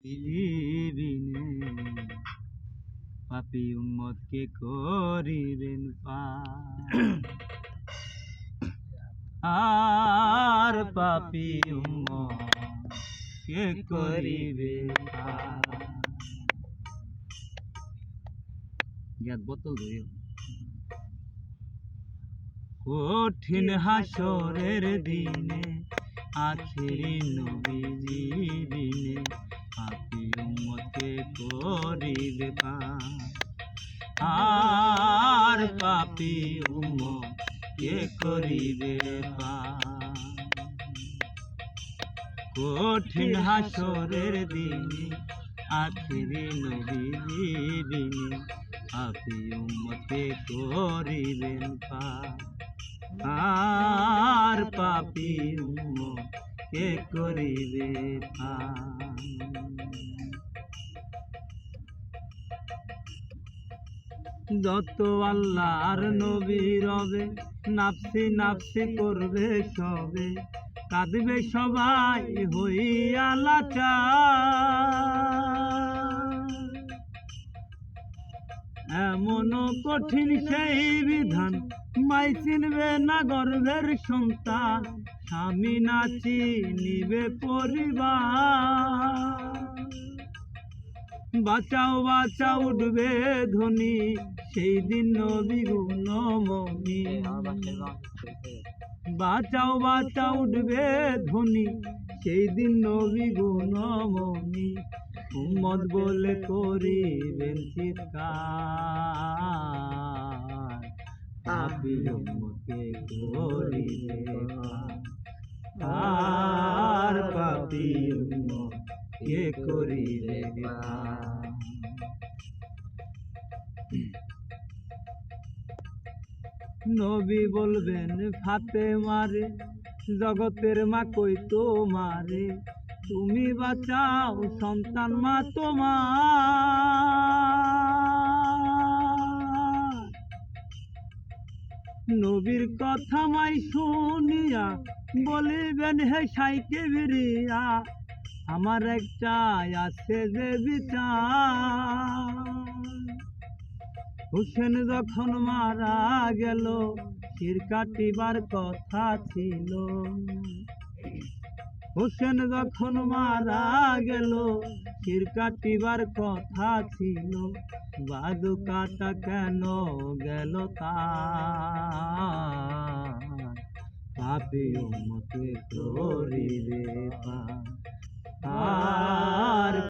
দিবিনে পাপী উম্মতকে করিবেন পার। আর পাপী উম্মতকে করিবে পার। ইয়াদ বোতল ধরিও। কঠিন হাসরের দিনে আখিরি নবীজি বিনে পাপী উম্মতকে করিবে পার। আর পাপী উম্মতকে করিবে পার। কঠিন হাসরের দিনে আখিরি নবীজি বিনে পাপী উম্মতকে করিবেন পার। আর পাপী উম্মতকে করিবে পার। যত আল্লাহর নবী রবে নাফসি নাফসি করবে সবে, কাঁদবে সবাই হইয়া লাচার। এমন কঠিন সেই বিধান মাই চিনবে না গর্ভের সন্তান, স্বামী না চিনিবে পরিবার। বাঁচাও বাঁচাও উঠবে ধ্বনি সেই দিন নবী গুণমণি। বাঁচাও বাঁচাও উঠবে ধ্বনি সেই দিন নবী গুণমণি। উম্মত বলে করিবেন চিৎকার, পাপী উম্মতকে করিবে পার। আর পাপী উম্মতকে করিবে পার। নবী বলবেন ফাতেমারে জগতের মা কই তোমারে, তুমি বাঁচাও সন্তান মা তোমার। নবীর কথা মাই শুনিয়া বলিবেন হে সাইকে বিরিয়া, আমার একটাই আছে যে বিচার। হুসেন যখন মারা গেল শির কাটিবার কথা ছিল। হুসেন যখন মারা গেল শির কাটিবার কথা ছিল। বাজু কাটা কেন গেল তার, পাপী উম্মতকে করিবে পার।